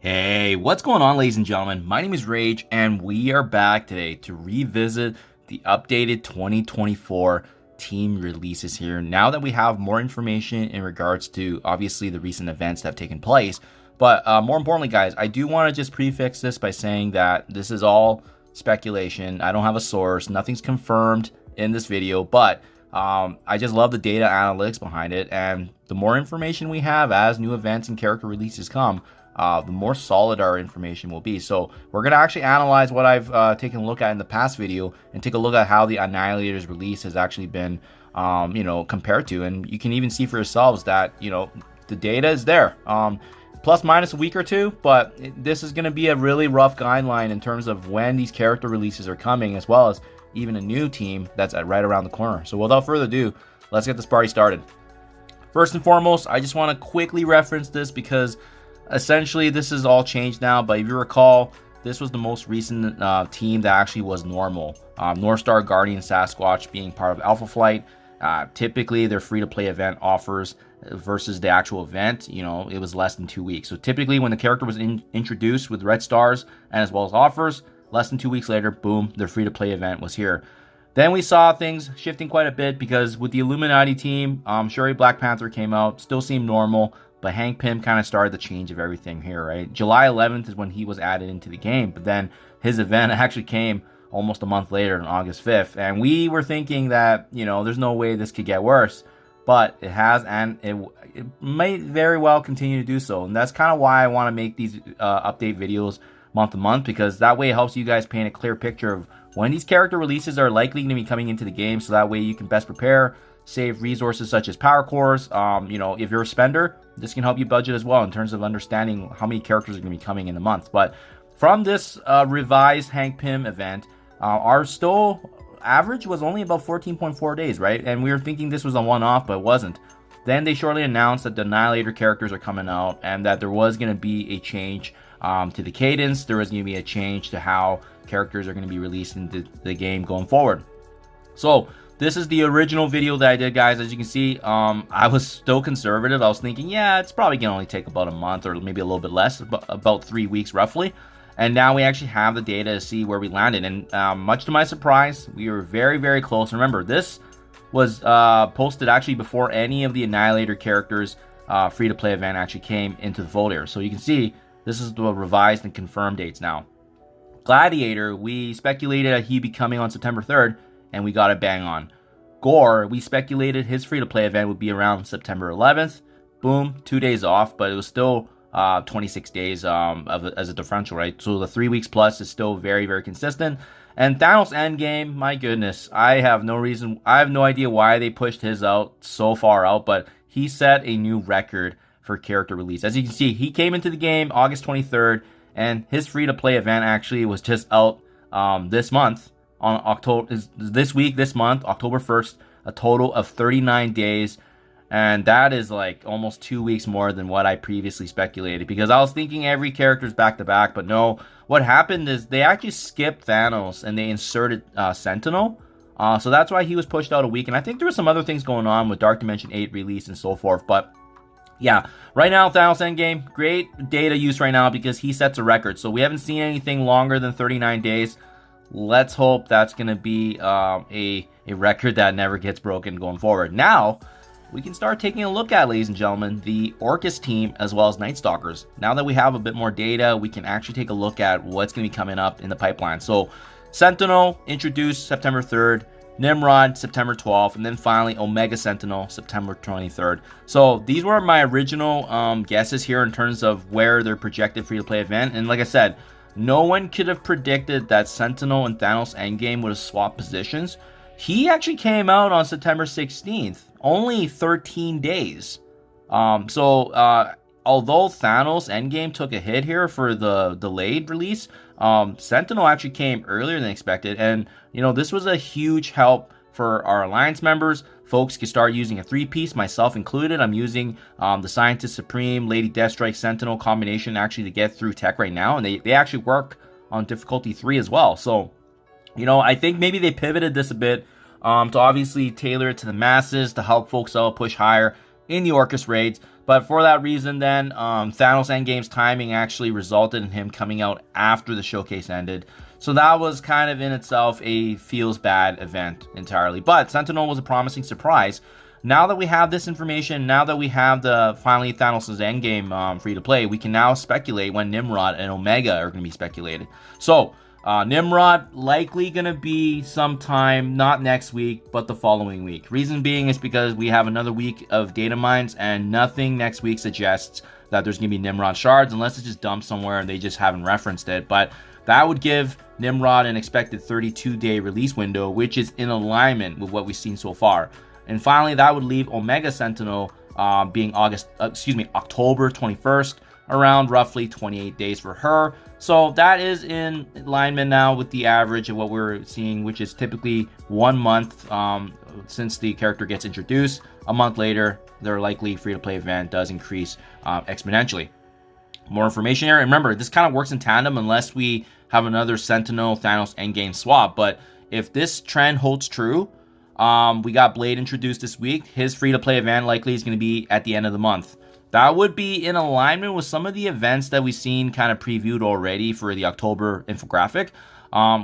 Hey, what's going on, ladies and gentlemen? My name is Rayge, and we are back today to revisit the updated 2024 team releases here. Now that we have more information in regards to, obviously, the recent events that have taken place. But more importantly, guys, I do want to just prefix this by saying that this is all speculation. I don't have a source. Nothing's confirmed in this video, but I just love the data analytics behind it. And the more information we have as new events and character releases come, the more solid our information will be. So we're going to actually analyze what I've taken a look at in the past video and take a look at how the Annihilator's release has actually been, compared to. And you can even see for yourselves that, the data is there. Plus minus a week or two, but this is going to be a really rough guideline in terms of when these character releases are coming, as well as even a new team that's right around the corner. So without further ado, let's get this party started. First and foremost, I just want to quickly reference this because essentially this is all changed now, but if you recall, this was the most recent team that actually was normal. North Star Guardian Sasquatch being part of Alpha Flight. Typically their free-to-play event offers versus the actual event, it was less than 2 weeks. So typically when the character was introduced with red stars and as well as offers, less than 2 weeks later, boom, their free-to-play event was here. Then we saw things shifting quite a bit because with the Illuminati team, Shuri Black Panther came out, still seemed normal. But Hank Pym kind of started the change of everything here, right? July 11th is when he was added into the game, but then his event actually came almost a month later on August 5th. And we were thinking that, there's no way this could get worse, but it has, and it may very well continue to do so. And that's kind of why I want to make these update videos month to month, because that way it helps you guys paint a clear picture of when these character releases are likely going to be coming into the game, so that way you can best prepare, save resources such as power cores. If you're a spender, this can help you budget as well in terms of understanding how many characters are going to be coming in a month. But from this revised Hank Pym event, our still average was only about 14.4 days, right? And we were thinking this was a one-off, but it wasn't. Then they shortly announced that the Annihilator characters are coming out and that there was going to be a change to the cadence. There was going to be a change to how characters are going to be released into the game going forward. So this is the original video that I did, guys. As you can see, I was still conservative. I was thinking, yeah, it's probably going to only take about a month or maybe a little bit less, about 3 weeks roughly. And now we actually have the data to see where we landed. And much to my surprise, we were very, very close. Remember, this was posted actually before any of the Annihilator characters free-to-play event actually came into the fold here. So you can see this is the revised and confirmed dates now. Gladiator, we speculated that he'd be coming on September 3rd. And we got it bang on. Gore, we speculated his free-to-play event would be around September 11th. Boom, 2 days off, but it was still 26 days as a differential, right? So the 3 weeks plus is still very, very consistent. And Thanos Endgame, my goodness, I have no idea why they pushed his out so far out, but he set a new record for character release. As you can see, he came into the game August 23rd, and his free-to-play event actually was just out this month. On October, this month, October 1st, a total of 39 days. And that is like almost 2 weeks more than what I previously speculated, because I was thinking every character's back to back, but no. What happened is they actually skipped Thanos and they inserted Sentinel. So that's why he was pushed out a week. And I think there were some other things going on with Dark Dimension 8 release and so forth. But yeah, right now, Thanos Endgame, great data use right now because he sets a record. So we haven't seen anything longer than 39 days. Let's hope that's going to be a record that never gets broken going forward. Now, we can start taking a look at, ladies and gentlemen, the ORCHIS team as well as Night Stalkers. Now that we have a bit more data, we can actually take a look at what's going to be coming up in the pipeline. So, Sentinel introduced September 3rd, Nimrod September 12th, and then finally Omega Sentinel September 23rd. So, these were my original guesses here in terms of where their projected free-to-play event. And like I said, no one could have predicted that Sentinel and Thanos Endgame would have swapped positions. He actually came out on September 16th, only 13 days. Although Thanos Endgame took a hit here for the delayed release, Sentinel actually came earlier than expected. And, this was a huge help for our Alliance members. Folks can start using a 3-piece, myself included. I'm using the Scientist Supreme, Lady Deathstrike, Sentinel combination actually to get through tech right now. And they actually work on difficulty 3 as well. So, I think maybe they pivoted this a bit to obviously tailor it to the masses to help folks out push higher in the ORCHIS raids. But for that reason then, Thanos Endgame's timing actually resulted in him coming out after the showcase ended. So that was kind of in itself a feels bad event entirely. But Sentinel was a promising surprise. Now that we have this information, now that we have the finally Thanos' Endgame free to play, we can now speculate when Nimrod and Omega are going to be speculated. So Nimrod likely going to be sometime, not next week, but the following week. Reason being is because we have another week of data mines and nothing next week suggests that there's going to be Nimrod shards unless it's just dumped somewhere and they just haven't referenced it. But that would give Nimrod an expected 32-day release window, which is in alignment with what we've seen so far. And finally, that would leave Omega Sentinel being October 21st, around roughly 28 days for her. So that is in alignment now with the average of what we're seeing, which is typically 1 month since the character gets introduced. A month later, their likely free-to-play event does increase exponentially. More information here. And remember, this kind of works in tandem unless we have another Sentinel Thanos Endgame swap. But if this trend holds true, we got Blade introduced this week. His free-to-play event likely is going to be at the end of the month. That would be in alignment with some of the events that we've seen kind of previewed already for the October infographic,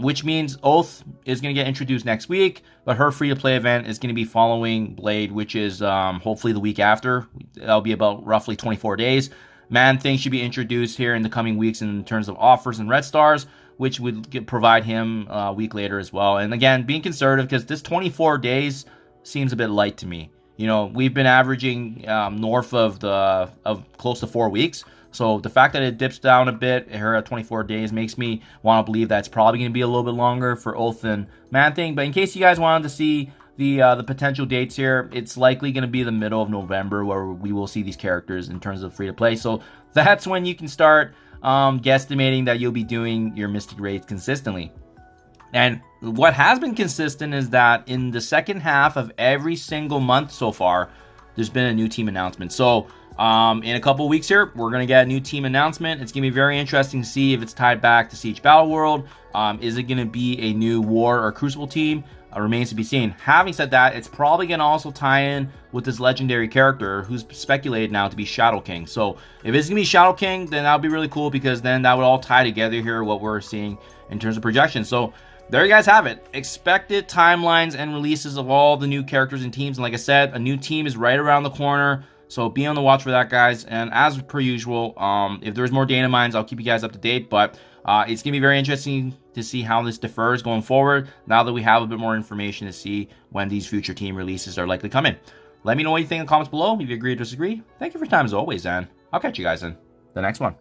which means Oath is going to get introduced next week, but her free-to-play event is going to be following Blade, which is hopefully the week after. That'll be about roughly 24 days. Man-Thing should be introduced here in the coming weeks in terms of offers and red stars, which would provide him a week later as well. And again, being conservative, because this 24 days seems a bit light to me. You know, we've been averaging north of close to 4 weeks. So the fact that it dips down a bit here at 24 days makes me want to believe that it's probably going to be a little bit longer for Oath and Man-Thing. But in case you guys wanted to see the potential dates here, it's likely going to be the middle of November where we will see these characters in terms of free-to-play. So that's when you can start guesstimating that you'll be doing your Mystic raids consistently. And what has been consistent is that in the second half of every single month so far, there's been a new team announcement. So in a couple weeks here, we're going to get a new team announcement. It's going to be very interesting to see if it's tied back to Siege Battle World. Is it going to be a new War or Crucible team? Remains to be seen. Having said that, it's probably going to also tie in with this legendary character who's speculated now to be Shadow King. So if it's going to be Shadow King, then that would be really cool, because then that would all tie together here what we're seeing in terms of projections. So there you guys have it. Expected timelines and releases of all the new characters and teams. And like I said, a new team is right around the corner. So be on the watch for that, guys. And as per usual, if there's more data mines, I'll keep you guys up to date. But it's going to be very interesting to see how this differs going forward now that we have a bit more information to see when these future team releases are likely coming. Let me know what you think in the comments below. If you agree or disagree. Thank you for your time as always, and I'll catch you guys in the next one.